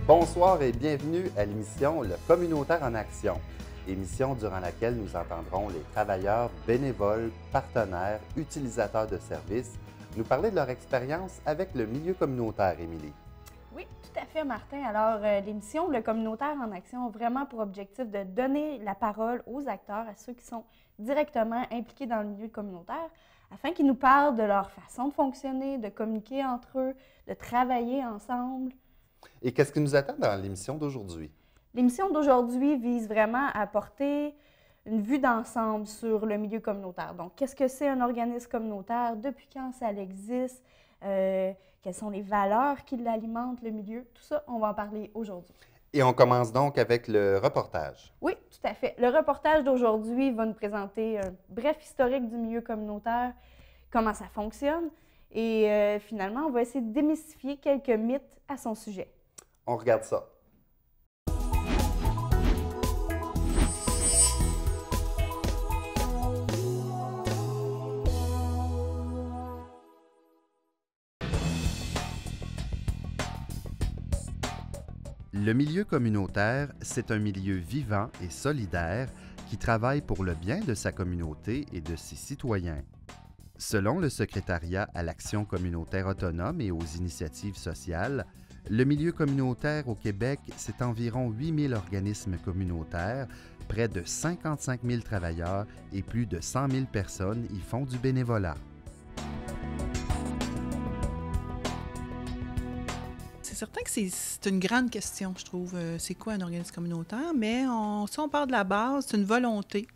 Bonsoir et bienvenue à l'émission Le Communautaire en action, émission durant laquelle nous entendrons les travailleurs, bénévoles, partenaires, utilisateurs de services nous parler de leur expérience avec le milieu communautaire, Émilie. Oui, tout à fait, Martin. Alors, l'émission Le Communautaire en action a vraiment pour objectif de donner la parole aux acteurs, à ceux qui sont directement impliqués dans le milieu communautaire, afin qu'ils nous parlent de leur façon de fonctionner, de communiquer entre eux, de travailler ensemble. Et qu'est-ce qui nous attend dans l'émission d'aujourd'hui? L'émission d'aujourd'hui vise vraiment à apporter une vue d'ensemble sur le milieu communautaire. Donc, qu'est-ce que c'est un organisme communautaire? Depuis quand ça existe? Quelles sont les valeurs qui l'alimentent, le milieu? Tout ça, on va en parler aujourd'hui. Et on commence donc avec le reportage. Oui, tout à fait. Le reportage d'aujourd'hui va nous présenter un bref historique du milieu communautaire, comment ça fonctionne, et finalement, on va essayer de démystifier quelques mythes à son sujet. On regarde ça. Le milieu communautaire, c'est un milieu vivant et solidaire qui travaille pour le bien de sa communauté et de ses citoyens. Selon le Secrétariat à l'action communautaire autonome et aux initiatives sociales, le milieu communautaire au Québec, c'est environ 8 000 organismes communautaires, près de 55 000 travailleurs et plus de 100 000 personnes y font du bénévolat. C'est certain que c'est une grande question, je trouve. C'est quoi un organisme communautaire? Mais si on part de la base, c'est une volonté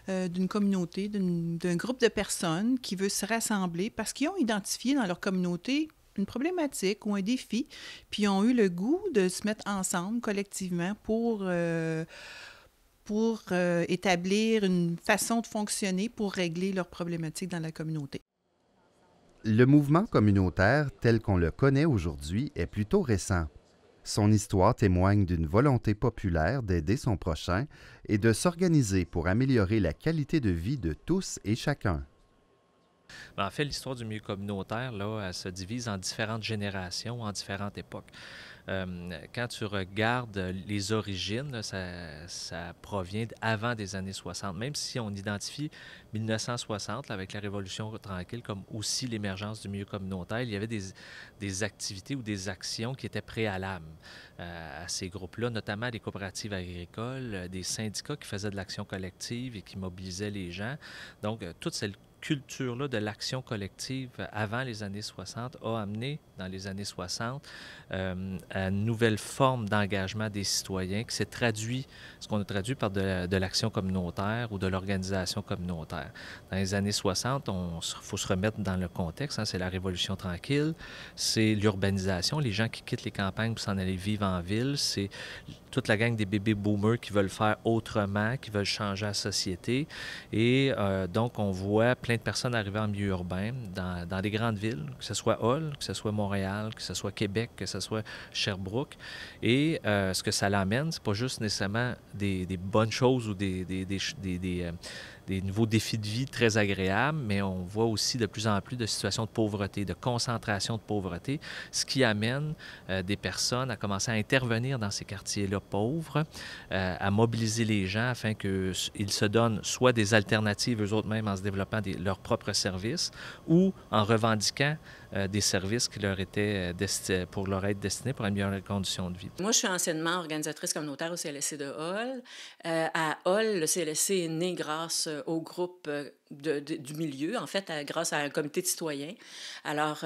d'une communauté, d'un groupe de personnes qui veut se rassembler parce qu'ils ont identifié dans leur communauté une problématique ou un défi, puis ils ont eu le goût de se mettre ensemble collectivement pour établir une façon de fonctionner pour régler leurs problématiques dans la communauté. Le mouvement communautaire tel qu'on le connaît aujourd'hui est plutôt récent. Son histoire témoigne d'une volonté populaire d'aider son prochain et de s'organiser pour améliorer la qualité de vie de tous et chacun. En fait, l'histoire du milieu communautaire, là, elle se divise en différentes générations, en différentes époques. Quand tu regardes les origines, là, ça provient d'avant des années 60. Même si on identifie 1960 là, avec la Révolution tranquille comme aussi l'émergence du milieu communautaire, il y avait des activités ou des actions qui étaient préalables à ces groupes-là, notamment des coopératives agricoles, des syndicats qui faisaient de l'action collective et qui mobilisaient les gens. Donc, toute cette culture-là de l'action collective avant les années 60 a amené, dans les années 60, à une nouvelle forme d'engagement des citoyens qui s'est traduit, ce qu'on a traduit par de l'action communautaire ou de l'organisation communautaire. Dans les années 60, il faut se remettre dans le contexte, hein, c'est la Révolution tranquille, c'est l'urbanisation, les gens qui quittent les campagnes pour s'en aller vivre en ville, c'est toute la gang des bébés boomers qui veulent faire autrement, qui veulent changer la société. Et donc, on voit plein de personnes arriver en milieu urbain, dans des grandes villes, que ce soit Hull, que ce soit Montréal, que ce soit Québec, que ce soit Sherbrooke. Et ce que ça l'amène, c'est pas juste nécessairement des bonnes choses ou des nouveaux défis de vie très agréables, mais on voit aussi de plus en plus de situations de pauvreté, de concentration de pauvreté, ce qui amène des personnes à commencer à intervenir dans ces quartiers-là pauvres, à mobiliser les gens afin qu'ils se donnent soit des alternatives eux-mêmes en se développant leurs propres services ou en revendiquant des services qui leur étaient pour leur être destinés pour améliorer les conditions de vie. Moi, je suis anciennement organisatrice communautaire au CLSC de Hull. À Hull, le CLSC est né grâce au groupe du milieu, en fait, grâce à un comité de citoyens. Alors,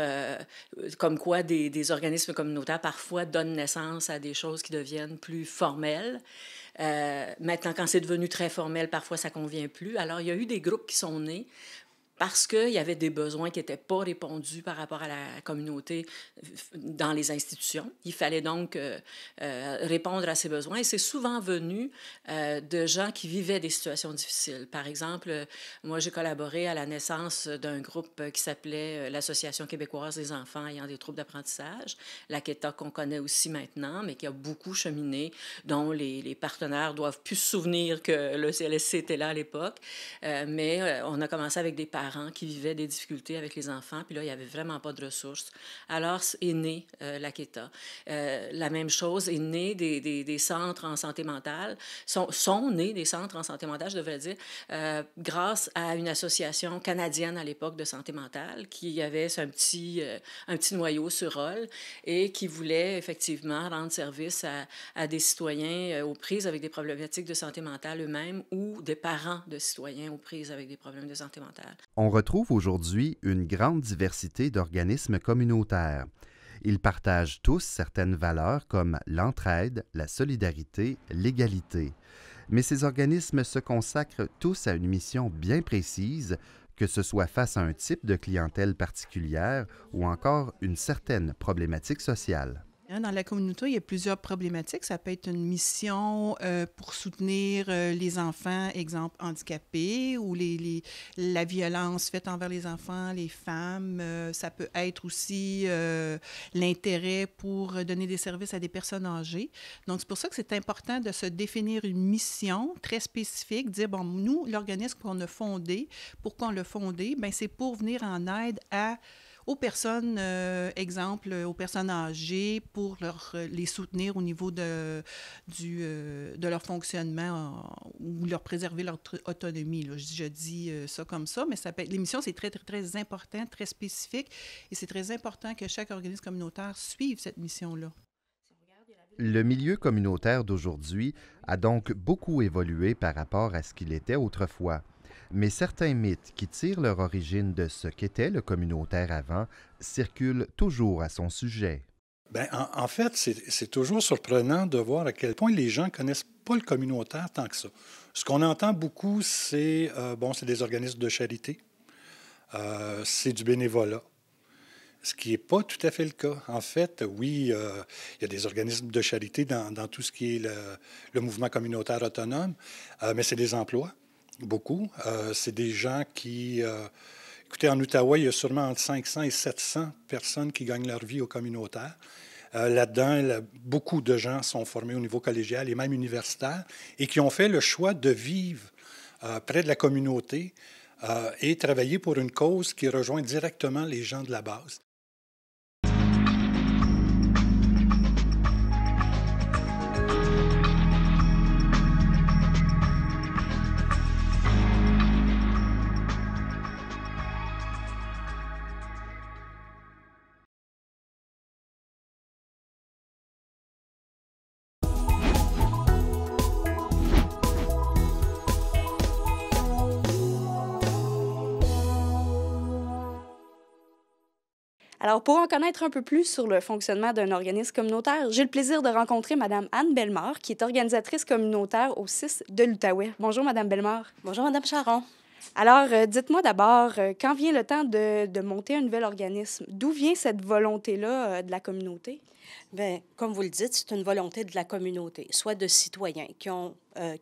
comme quoi des organismes communautaires parfois donnent naissance à des choses qui deviennent plus formelles. Maintenant, quand c'est devenu très formel, parfois ça ne convient plus. Alors, il y a eu des groupes qui sont nés parce qu'il y avait des besoins qui n'étaient pas répondus par rapport à la communauté dans les institutions. Il fallait donc répondre à ces besoins. Et c'est souvent venu de gens qui vivaient des situations difficiles. Par exemple, moi, j'ai collaboré à la naissance d'un groupe qui s'appelait l'Association québécoise des enfants ayant des troubles d'apprentissage, l'AQETA qu'on connaît aussi maintenant, mais qui a beaucoup cheminé, dont les partenaires doivent plus se souvenir que le CLSC était là à l'époque. Mais on a commencé avec des parents qui vivaient des difficultés avec les enfants, puis là, il n'y avait vraiment pas de ressources. Alors est née l'AQETA. La même chose est née des centres en santé mentale, sont nés des centres en santé mentale, je devrais dire, grâce à une association canadienne à l'époque de santé mentale qui avait un petit noyau sur Hull et qui voulait effectivement rendre service à des citoyens aux prises avec des problématiques de santé mentale eux-mêmes ou des parents de citoyens aux prises avec des problèmes de santé mentale. On retrouve aujourd'hui une grande diversité d'organismes communautaires. Ils partagent tous certaines valeurs comme l'entraide, la solidarité, l'égalité. Mais ces organismes se consacrent tous à une mission bien précise, que ce soit face à un type de clientèle particulière ou encore une certaine problématique sociale. Dans la communauté, il y a plusieurs problématiques. Ça peut être une mission pour soutenir les enfants, exemple, handicapés, ou la violence faite envers les enfants, les femmes. Ça peut être aussi l'intérêt pour donner des services à des personnes âgées. Donc, c'est pour ça que c'est important de se définir une mission très spécifique, dire, bon, nous, l'organisme qu'on a fondé, pourquoi on l'a fondé? Bien, c'est pour venir en aide aux personnes, exemple, aux personnes âgées, pour les soutenir au niveau de leur fonctionnement ou leur préserver leur autonomie. Là. Je dis ça comme ça, mais l'émission, c'est très, très, très important, très spécifique, et c'est très important que chaque organisme communautaire suive cette mission-là. Le milieu communautaire d'aujourd'hui a donc beaucoup évolué par rapport à ce qu'il était autrefois. Mais certains mythes qui tirent leur origine de ce qu'était le communautaire avant circulent toujours à son sujet. Bien, en fait, c'est toujours surprenant de voir à quel point les gens ne connaissent pas le communautaire tant que ça. Ce qu'on entend beaucoup, c'est des organismes de charité, c'est du bénévolat. Ce qui n'est pas tout à fait le cas. En fait, oui, il y a des organismes de charité dans tout ce qui est le mouvement communautaire autonome, mais c'est des emplois, beaucoup. C'est des gens qui... écoutez, en Outaouais, il y a sûrement entre 500 et 700 personnes qui gagnent leur vie au communautaire. Là-dedans, beaucoup de gens sont formés au niveau collégial et même universitaire et qui ont fait le choix de vivre près de la communauté et travailler pour une cause qui rejoint directement les gens de la base. Alors, pour en connaître un peu plus sur le fonctionnement d'un organisme communautaire, j'ai le plaisir de rencontrer Mme Anne Bellemare, qui est organisatrice communautaire au CIS de l'Outaouais. Bonjour, Mme Bellemare. Bonjour, Mme Charon. Alors, dites-moi d'abord, quand vient le temps de monter un nouvel organisme? D'où vient cette volonté-là de la communauté? Bien, comme vous le dites, c'est une volonté de la communauté, soit de citoyens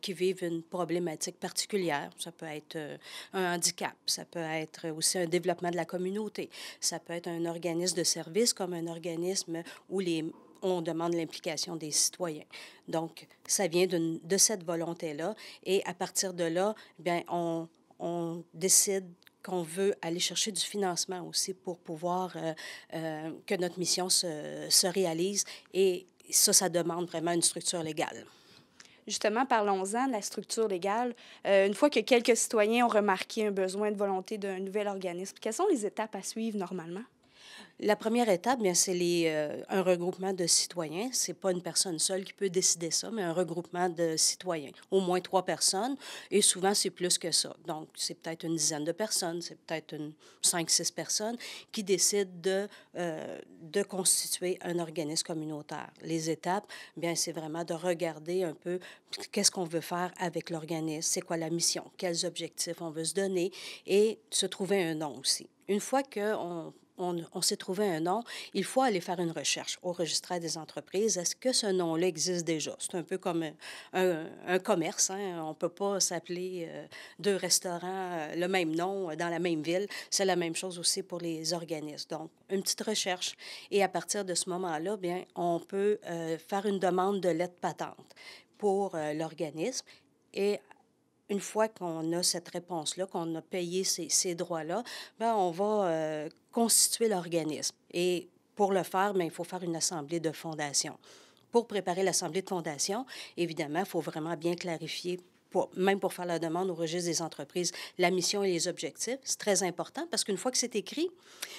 qui vivent une problématique particulière. Ça peut être un handicap, ça peut être aussi un développement de la communauté, ça peut être un organisme de service comme un organisme où on demande l'implication des citoyens. Donc, ça vient de cette volonté-là. Et à partir de là, bien, on décide qu'on veut aller chercher du financement aussi pour pouvoir que notre mission se réalise. Et ça demande vraiment une structure légale. Justement, parlons-en de la structure légale. Une fois que quelques citoyens ont remarqué un besoin de volonté d'un nouvel organisme, quelles sont les étapes à suivre normalement? La première étape, bien, c'est un regroupement de citoyens. Ce n'est pas une personne seule qui peut décider ça, mais un regroupement de citoyens. Au moins 3 personnes, et souvent, c'est plus que ça. Donc, c'est peut-être une dizaine de personnes, c'est peut-être 5-6 personnes qui décident de constituer un organisme communautaire. Les étapes, bien, c'est vraiment de regarder un peu qu'est-ce qu'on veut faire avec l'organisme, c'est quoi la mission, quels objectifs on veut se donner, et se trouver un nom aussi. Une fois qu'on s'est trouvé un nom, il faut aller faire une recherche au registraire des entreprises. Est-ce que ce nom-là existe déjà? C'est un peu comme un commerce. Hein? On ne peut pas s'appeler 2 restaurants le même nom dans la même ville. C'est la même chose aussi pour les organismes. Donc, une petite recherche. Et à partir de ce moment-là, bien, on peut faire une demande de lettre patente pour l'organisme. Et une fois qu'on a cette réponse-là, qu'on a payé ces droits-là, bien, on va constituer l'organisme. Et pour le faire, bien, il faut faire une assemblée de fondation. Pour préparer l'assemblée de fondation, évidemment, il faut vraiment bien clarifier, même pour faire la demande au registre des entreprises, la mission et les objectifs. C'est très important parce qu'une fois que c'est écrit,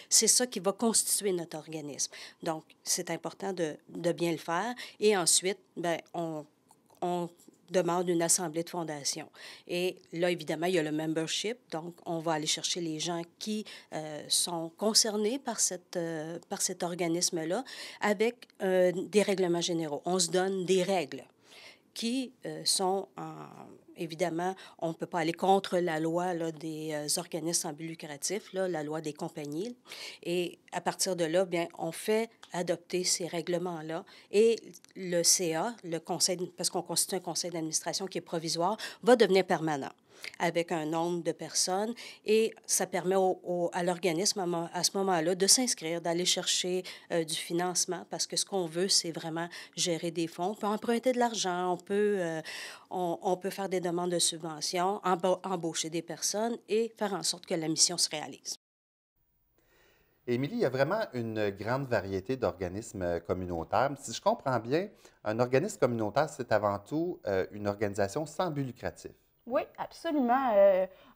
c'est ça qui va constituer notre organisme. Donc, c'est important de bien le faire. Et ensuite, bien, on demande une assemblée de fondation. Et là, évidemment, il y a le membership. Donc, on va aller chercher les gens qui sont concernés par cet organisme-là avec des règlements généraux. On se donne des règles qui sont, évidemment, on ne peut pas aller contre la loi là, des organismes sans but lucratif, là, la loi des compagnies. Et à partir de là, bien, on fait adopter ces règlements-là. Et le CA, le conseil, parce qu'on constitue un conseil d'administration qui est provisoire, va devenir permanent avec un nombre de personnes et ça permet à l'organisme à ce moment-là de s'inscrire, d'aller chercher du financement parce que ce qu'on veut, c'est vraiment gérer des fonds. On peut emprunter de l'argent, on peut faire des demandes de subventions, embaucher des personnes et faire en sorte que la mission se réalise. Émilie, il y a vraiment une grande variété d'organismes communautaires. Si je comprends bien, un organisme communautaire, c'est avant tout une organisation sans but lucratif. Oui, absolument.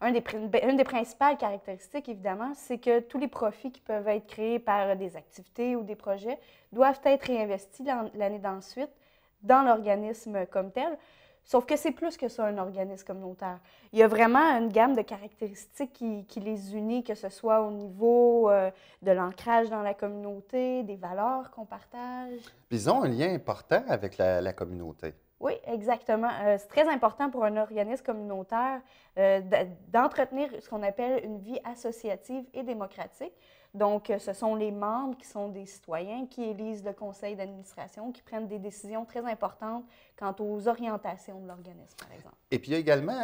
Une des principales caractéristiques, évidemment, c'est que tous les profits qui peuvent être créés par des activités ou des projets doivent être réinvestis l'année d'ensuite dans l'organisme comme tel. Sauf que c'est plus que ça, un organisme communautaire. Il y a vraiment une gamme de caractéristiques qui les unit, que ce soit au niveau de l'ancrage dans la communauté, des valeurs qu'on partage. Ils ont un lien important avec la communauté. Oui, exactement. C'est très important pour un organisme communautaire d'entretenir ce qu'on appelle une vie associative et démocratique. Donc, ce sont les membres qui sont des citoyens qui élisent le conseil d'administration, qui prennent des décisions très importantes quant aux orientations de l'organisme, par exemple. Et puis, il y a également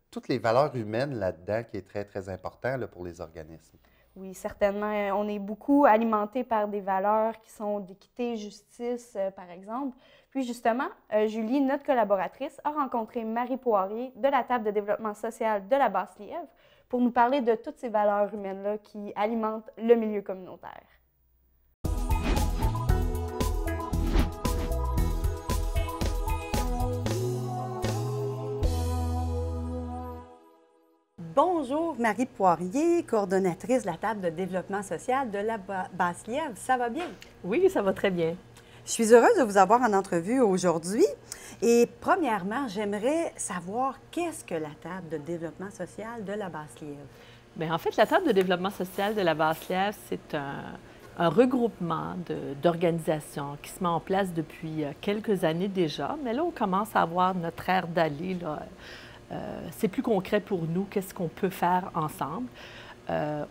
toutes les valeurs humaines là-dedans qui est très, très important là, pour les organismes. Oui, certainement. On est beaucoup alimenté par des valeurs qui sont d'équité, justice, par exemple. Puis justement, Julie, notre collaboratrice, a rencontré Marie Poirier de la table de développement social de la Basse-Lièvre pour nous parler de toutes ces valeurs humaines-là qui alimentent le milieu communautaire. Bonjour, Marie Poirier, coordonnatrice de la table de développement social de la Basse-Lièvre. Ça va bien? Oui, ça va très bien. Je suis heureuse de vous avoir en entrevue aujourd'hui. Et premièrement, j'aimerais savoir qu'est-ce que la table de développement social de la Basse-Lièvre? Bien, en fait, la table de développement social de la Basse-Lièvre, c'est un regroupement d'organisations qui se met en place depuis quelques années déjà. Mais là, on commence à avoir notre aire d'aller. C'est plus concret pour nous, qu'est-ce qu'on peut faire ensemble.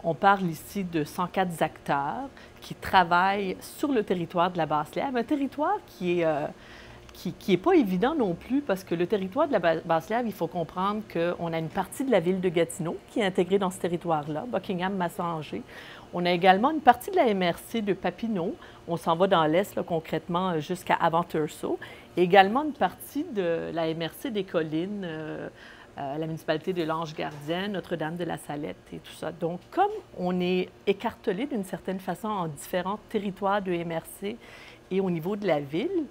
On parle ici de 104 acteurs qui travaillent sur le territoire de la Basse-Lièvre, un territoire qui est pas évident non plus parce que le territoire de la Basse-Lièvre, il faut comprendre qu'on a une partie de la ville de Gatineau qui est intégrée dans ce territoire-là, Buckingham-Massanger. On a également une partie de la MRC de Papineau. On s'en va dans l'est, là, concrètement, jusqu'à Avant-Tursault. Et également une partie de la MRC des Collines, la municipalité de l'Ange-Gardien, Notre-Dame-de-la-Salette et tout ça. Donc, comme on est écartelé d'une certaine façon en différents territoires de MRC et au niveau de la ville,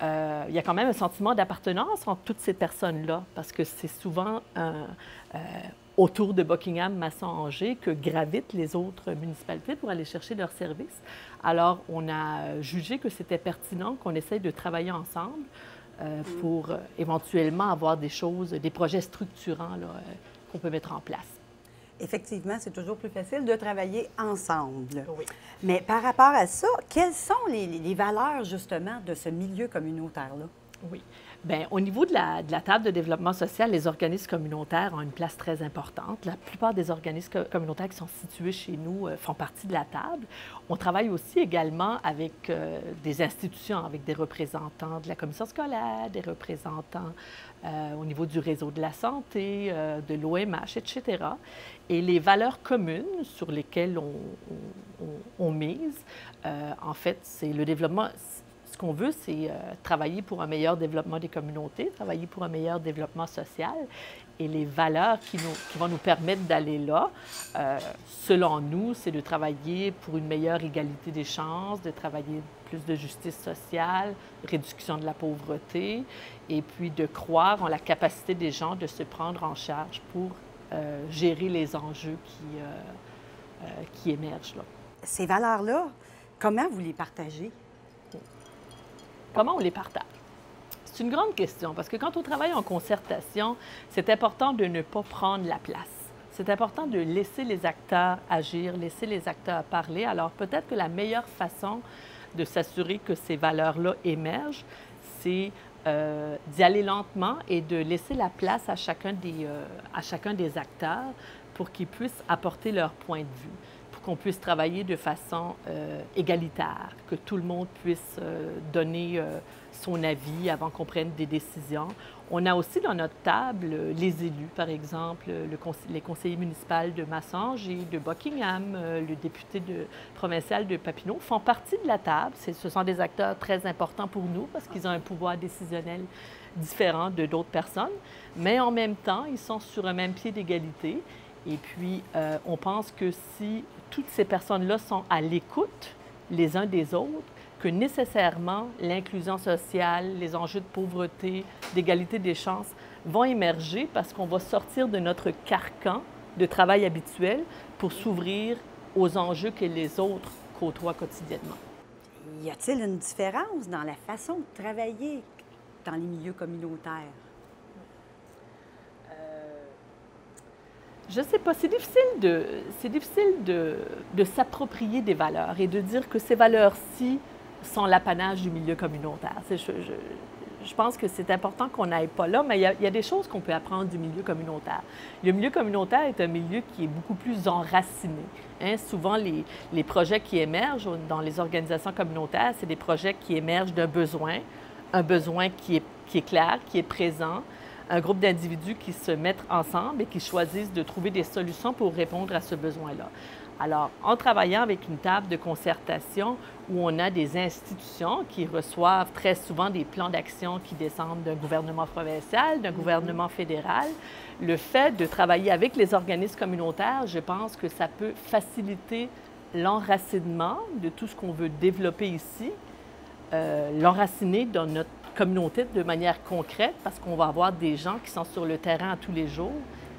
il y a quand même un sentiment d'appartenance entre toutes ces personnes-là parce que c'est souvent autour de Buckingham, Masson, Angers, que gravitent les autres municipalités pour aller chercher leurs services. Alors, on a jugé que c'était pertinent qu'on essaye de travailler ensemble pour éventuellement avoir des choses, des projets structurants là, qu'on peut mettre en place. Effectivement, c'est toujours plus facile de travailler ensemble. Oui. Mais par rapport à ça, quelles sont les valeurs, justement, de ce milieu communautaire-là? Oui. Bien, au niveau de la table de développement social, les organismes communautaires ont une place très importante. La plupart des organismes communautaires qui sont situés chez nous font partie de la table. On travaille aussi également avec des institutions, avec des représentants de la commission scolaire, des représentants au niveau du réseau de la santé, de l'OMH, etc. Et les valeurs communes sur lesquelles on mise, en fait, c'est le développement. Ce qu'on veut, c'est travailler pour un meilleur développement des communautés, travailler pour un meilleur développement social. Et les valeurs qui vont nous permettre d'aller là, selon nous, c'est de travailler pour une meilleure égalité des chances, de travailler plus de justice sociale, réduction de la pauvreté, et puis de croire en la capacité des gens de se prendre en charge pour gérer les enjeux qui émergent là. Ces valeurs-là, comment vous les partagez? Comment on les partage? C'est une grande question parce que quand on travaille en concertation, c'est important de ne pas prendre la place. C'est important de laisser les acteurs agir, laisser les acteurs parler. Alors peut-être que la meilleure façon de s'assurer que ces valeurs-là émergent, c'est d'y aller lentement et de laisser la place à chacun des acteurs pour qu'ils puissent apporter leur point de vue, pour qu'on puisse travailler de façon égalitaire, que tout le monde puisse donner son avis avant qu'on prenne des décisions. On a aussi dans notre table les élus, par exemple, les conseillers municipaux de Masson-Angers, de Buckingham, le député provincial de Papineau font partie de la table. Ce sont des acteurs très importants pour nous parce qu'ils ont un pouvoir décisionnel différent de d'autres personnes, mais en même temps, ils sont sur un même pied d'égalité. Et puis, on pense que si toutes ces personnes-là sont à l'écoute les uns des autres, que nécessairement l'inclusion sociale, les enjeux de pauvreté, d'égalité des chances vont émerger parce qu'on va sortir de notre carcan de travail habituel pour s'ouvrir aux enjeux que les autres côtoient quotidiennement. Y a-t-il une différence dans la façon de travailler dans les milieux communautaires? Je ne sais pas, c'est difficile de s'approprier des valeurs et de dire que ces valeurs-ci sont l'apanage du milieu communautaire. Je pense que c'est important qu'on n'aille pas là, mais il y a des choses qu'on peut apprendre du milieu communautaire. Le milieu communautaire est un milieu qui est beaucoup plus enraciné. Hein? Souvent, les projets qui émergent dans les organisations communautaires, c'est des projets qui émergent d'un besoin, un besoin qui est clair, qui est présent, un groupe d'individus qui se mettent ensemble et qui choisissent de trouver des solutions pour répondre à ce besoin-là. Alors, en travaillant avec une table de concertation où on a des institutions qui reçoivent très souvent des plans d'action qui descendent d'un gouvernement provincial, d'un gouvernement fédéral, le fait de travailler avec les organismes communautaires, je pense que ça peut faciliter l'enracinement de tout ce qu'on veut développer ici, l'enraciner dans notre communauté de manière concrète parce qu'on va avoir des gens qui sont sur le terrain à tous les jours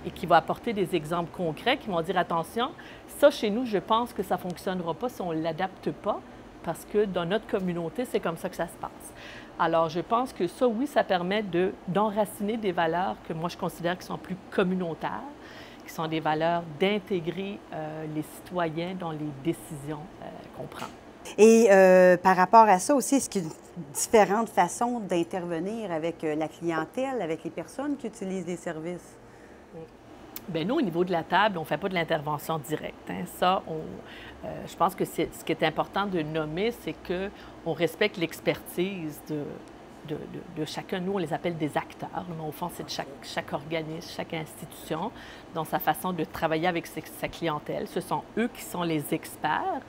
et qui vont apporter des exemples concrets, qui vont dire attention, ça chez nous, je pense que ça ne fonctionnera pas si on ne l'adapte pas parce que dans notre communauté, c'est comme ça que ça se passe. Alors, je pense que ça, oui, ça permet d'enraciner des valeurs que moi, je considère qui sont plus communautaires, qui sont des valeurs d'intégrer les citoyens dans les décisions qu'on prend. Et par rapport à ça aussi, est-ce qu'il y a différentes façons d'intervenir avec la clientèle, avec les personnes qui utilisent des services? Bien, nous, au niveau de la table, on ne fait pas de l'intervention directe. Hein. Ça, je pense que ce qui est important de nommer, c'est qu'on respecte l'expertise de chacun. Nous, on les appelle des acteurs. Mais au fond, c'est de chaque organisme, chaque institution, dans sa façon de travailler avec sa clientèle. Ce sont eux qui sont les experts.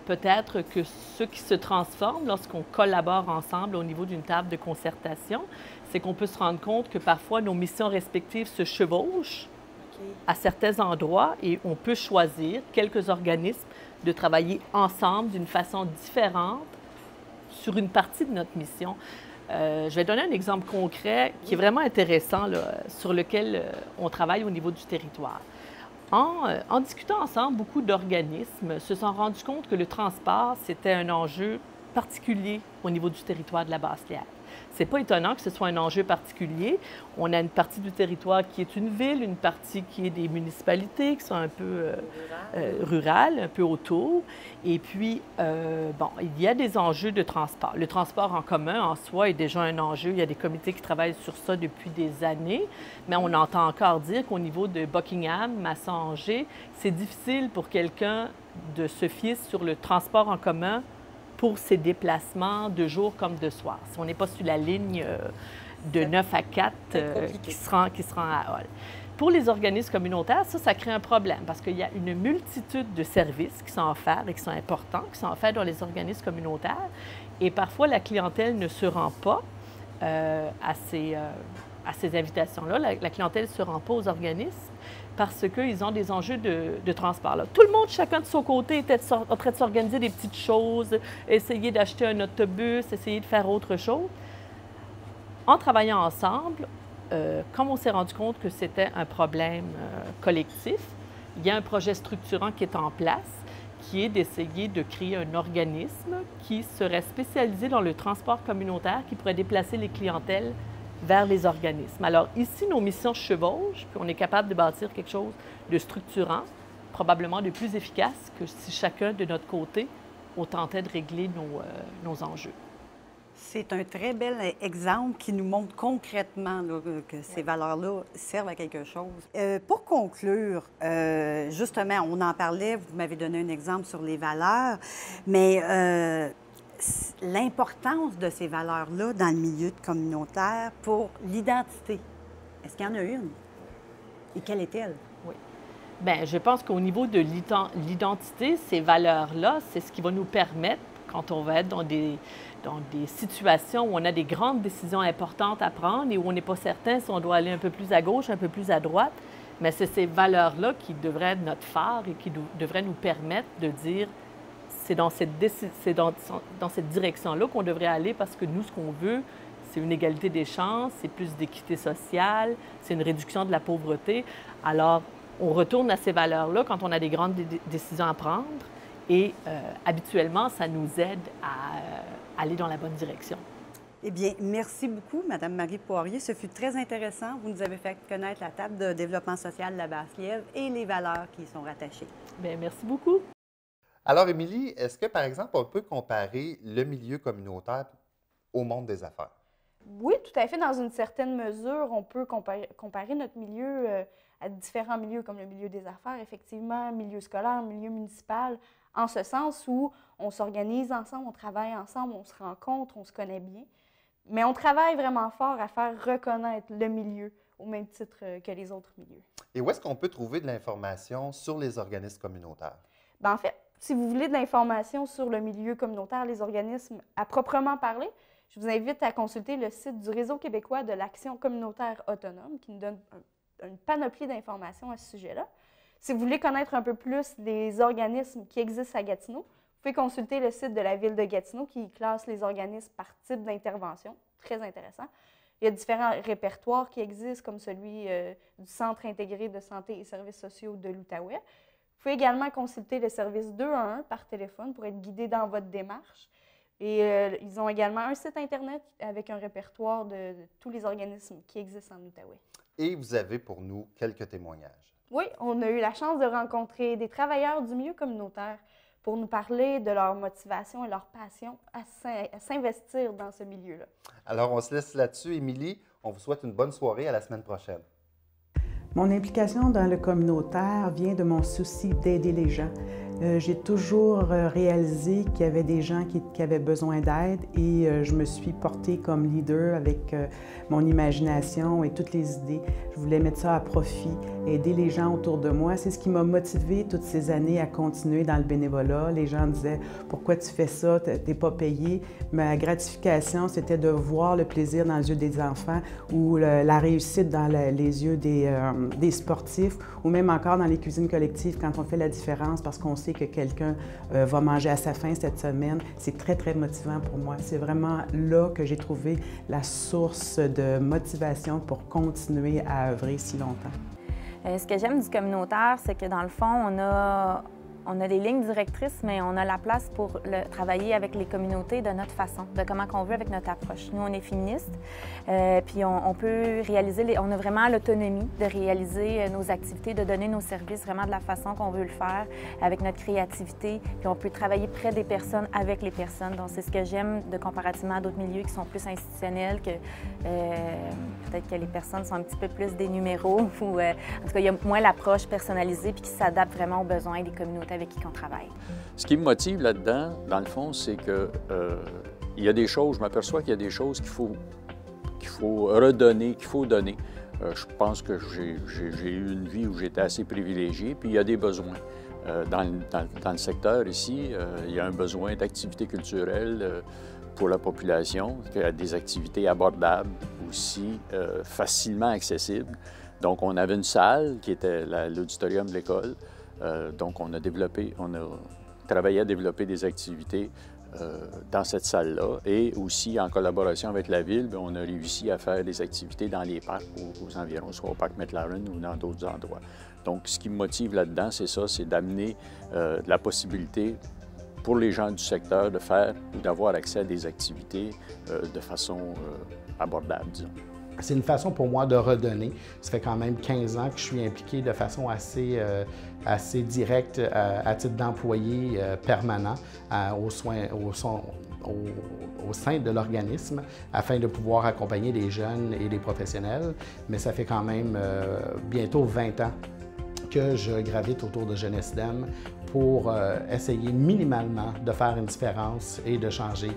Peut-être que ceux qui se transforment lorsqu'on collabore ensemble au niveau d'une table de concertation, c'est qu'on peut se rendre compte que parfois nos missions respectives se chevauchent à certains endroits et on peut choisir, quelques organismes, de travailler ensemble d'une façon différente sur une partie de notre mission. Je vais donner un exemple concret qui est vraiment intéressant, là, sur lequel on travaille au niveau du territoire. En discutant ensemble, beaucoup d'organismes se sont rendus compte que le transport, c'était un enjeu particulier au niveau du territoire de la Basse-Lièvre. C'est pas étonnant que ce soit un enjeu particulier. On a une partie du territoire qui est une ville, une partie qui est des municipalités, qui sont un peu rurales, un peu autour. Et puis, bon, il y a des enjeux de transport. Le transport en commun, en soi, est déjà un enjeu. Il y a des comités qui travaillent sur ça depuis des années. Mais on entend encore dire qu'au niveau de Buckingham, Masson-Angers, c'est difficile pour quelqu'un de se fier sur le transport en commun pour ses déplacements de jour comme de soir. Si on n'est pas sur la ligne de 9 à 4 qui se rend à Hall. Pour les organismes communautaires, ça crée un problème parce qu'il y a une multitude de services qui sont offerts et qui sont importants, qui sont offerts dans les organismes communautaires. Et parfois, la clientèle ne se rend pas à ces invitations-là. La clientèle ne se rend pas aux organismes parce qu'ils ont des enjeux de transport. Là. Tout le monde, chacun de son côté, était en train de s'organiser des petites choses, essayer d'acheter un autobus, essayer de faire autre chose. En travaillant ensemble, comme on s'est rendu compte que c'était un problème collectif, il y a un projet structurant qui est en place, qui est d'essayer de créer un organisme qui serait spécialisé dans le transport communautaire, qui pourrait déplacer les clientèles vers les organismes. Alors ici, nos missions se chevauchent, puis on est capable de bâtir quelque chose de structurant, probablement de plus efficace que si chacun de notre côté, on tentait de régler nos enjeux. C'est un très bel exemple qui nous montre concrètement là, que ces valeurs-là servent à quelque chose. Pour conclure, justement, on en parlait, vous m'avez donné un exemple sur les valeurs, mais l'importance de ces valeurs-là dans le milieu communautaire pour l'identité. Est-ce qu'il y en a une? Et quelle est-elle? Oui. Bien, je pense qu'au niveau de l'identité, ces valeurs-là, c'est ce qui va nous permettre, quand on va être dans des situations où on a des grandes décisions importantes à prendre et où on n'est pas certain si on doit aller un peu plus à gauche, un peu plus à droite, mais c'est ces valeurs-là qui devraient être notre phare et qui devraient nous permettre de dire c'est dans cette direction-là qu'on devrait aller parce que nous, ce qu'on veut, c'est une égalité des chances, c'est plus d'équité sociale, c'est une réduction de la pauvreté. Alors, on retourne à ces valeurs-là quand on a des grandes décisions à prendre et habituellement, ça nous aide à aller dans la bonne direction. Eh bien, merci beaucoup, Mme Marie Poirier. Ce fut très intéressant. Vous nous avez fait connaître la table de développement social de la Basse-Lièvre et les valeurs qui y sont rattachées. Bien, merci beaucoup. Alors, Émilie, est-ce que, par exemple, on peut comparer le milieu communautaire au monde des affaires? Oui, tout à fait. Dans une certaine mesure, on peut comparer notre milieu à différents milieux, comme le milieu des affaires, effectivement, milieu scolaire, milieu municipal, en ce sens où on s'organise ensemble, on travaille ensemble, on se rencontre, on se connaît bien. Mais on travaille vraiment fort à faire reconnaître le milieu au même titre que les autres milieux. Et où est-ce qu'on peut trouver de l'information sur les organismes communautaires? Bien, en fait, si vous voulez de l'information sur le milieu communautaire, les organismes à proprement parler, je vous invite à consulter le site du Réseau québécois de l'Action communautaire autonome qui nous donne une panoplie d'informations à ce sujet-là. Si vous voulez connaître un peu plus les organismes qui existent à Gatineau, vous pouvez consulter le site de la Ville de Gatineau qui classe les organismes par type d'intervention. Très intéressant. Il y a différents répertoires qui existent, comme celui du Centre intégré de santé et services sociaux de l'Outaouais. Vous pouvez également consulter le service 211 par téléphone pour être guidé dans votre démarche. Et ils ont également un site Internet avec un répertoire de tous les organismes qui existent en Outaouais. Et vous avez pour nous quelques témoignages. Oui, on a eu la chance de rencontrer des travailleurs du milieu communautaire pour nous parler de leur motivation et leur passion à s'investir dans ce milieu-là. Alors, on se laisse là-dessus. Émilie, on vous souhaite une bonne soirée. À la semaine prochaine. Mon implication dans le communautaire vient de mon souci d'aider les gens. J'ai toujours réalisé qu'il y avait des gens qui avaient besoin d'aide et je me suis portée comme leader avec mon imagination et toutes les idées. Je voulais mettre ça à profit aider les gens autour de moi. C'est ce qui m'a motivée toutes ces années à continuer dans le bénévolat. Les gens disaient « Pourquoi tu fais ça? T'es pas payé. » Ma gratification, c'était de voir le plaisir dans les yeux des enfants ou la réussite dans les yeux des sportifs ou même encore dans les cuisines collectives quand on fait la différence parce qu'on sait que quelqu'un va manger à sa faim cette semaine. C'est très, très motivant pour moi. C'est vraiment là que j'ai trouvé la source de motivation pour continuer à œuvrer si longtemps. Ce que j'aime du communautaire, c'est que dans le fond, on a des lignes directrices, mais on a la place pour travailler avec les communautés de notre façon, de comment qu'on veut avec notre approche. Nous, on est féministes, puis on peut réaliser, on a vraiment l'autonomie de réaliser nos activités, de donner nos services vraiment de la façon qu'on veut le faire, avec notre créativité, puis on peut travailler près des personnes, avec les personnes. Donc, c'est ce que j'aime de comparativement à d'autres milieux qui sont plus institutionnels, que peut-être que les personnes sont un petit peu plus des numéros, ou en tout cas, il y a moins l'approche personnalisée, puis qui s'adapte vraiment aux besoins des communautés avec qui on travaille. Ce qui me motive là-dedans, dans le fond, c'est que il y a des choses, je m'aperçois qu'il y a des choses qu'il faut redonner, qu'il faut donner. Je pense que j'ai eu une vie où j'étais assez privilégié, puis il y a des besoins. Dans le secteur ici, il y a un besoin d'activités culturelles pour la population, des activités abordables aussi, facilement accessibles. Donc, on avait une salle qui était l'auditorium de l'école. Donc, on a travaillé à développer des activités dans cette salle-là. Et aussi, en collaboration avec la Ville, bien, on a réussi à faire des activités dans les parcs aux environs, soit au parc McLaren ou dans d'autres endroits. Donc, ce qui me motive là-dedans, c'est ça, c'est d'amener la possibilité pour les gens du secteur de faire ou d'avoir accès à des activités de façon abordable, disons. C'est une façon pour moi de redonner. Ça fait quand même 15 ans que je suis impliqué de façon assez directe à titre d'employé permanent au sein de l'organisme afin de pouvoir accompagner les jeunes et les professionnels. Mais ça fait quand même bientôt 20 ans que je gravite autour de Jeunesse DEM pour essayer minimalement de faire une différence et de changer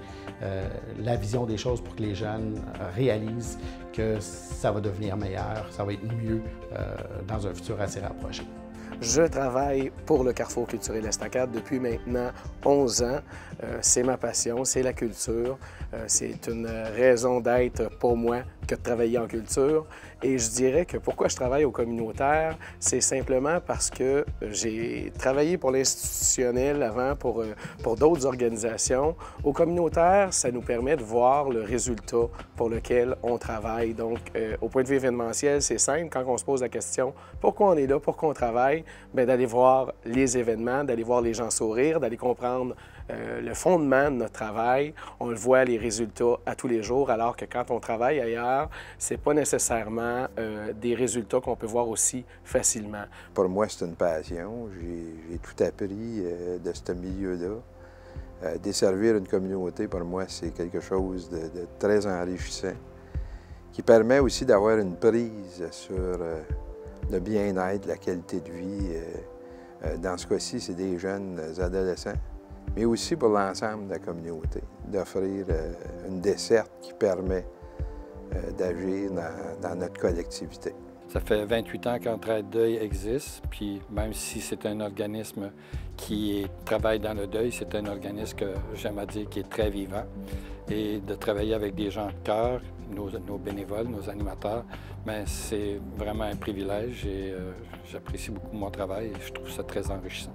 la vision des choses pour que les jeunes réalisent que ça va devenir meilleur, ça va être mieux dans un futur assez rapproché. Je travaille pour le Carrefour culturel Estacade depuis maintenant 11 ans. C'est ma passion, c'est la culture. C'est une raison d'être pour moi que de travailler en culture. Et je dirais que pourquoi je travaille au communautaire, c'est simplement parce que j'ai travaillé pour l'institutionnel avant, pour d'autres organisations. Au communautaire, ça nous permet de voir le résultat pour lequel on travaille. Donc, au point de vue événementiel, c'est simple. Quand on se pose la question « Pourquoi on est là? Pourquoi on travaille? » Bien, d'aller voir les événements, d'aller voir les gens sourire, d'aller comprendre le fondement de notre travail. On le voit, les résultats à tous les jours, alors que quand on travaille ailleurs, c'est pas nécessairement des résultats qu'on peut voir aussi facilement. Pour moi, c'est une passion. J'ai tout appris de ce milieu-là. Desservir une communauté, pour moi, c'est quelque chose de très enrichissant, qui permet aussi d'avoir une prise sur le bien-être, la qualité de vie. Dans ce cas-ci, c'est des jeunes adolescents, mais aussi pour l'ensemble de la communauté, d'offrir une desserte qui permet d'agir dans notre collectivité. Ça fait 28 ans qu'Entraide Deuil existe, puis même si c'est un organisme qui travaille dans le deuil, c'est un organisme que j'aime à dire qui est très vivant. Et de travailler avec des gens de cœur, nos bénévoles, nos animateurs, c'est vraiment un privilège et j'apprécie beaucoup mon travail et je trouve ça très enrichissant.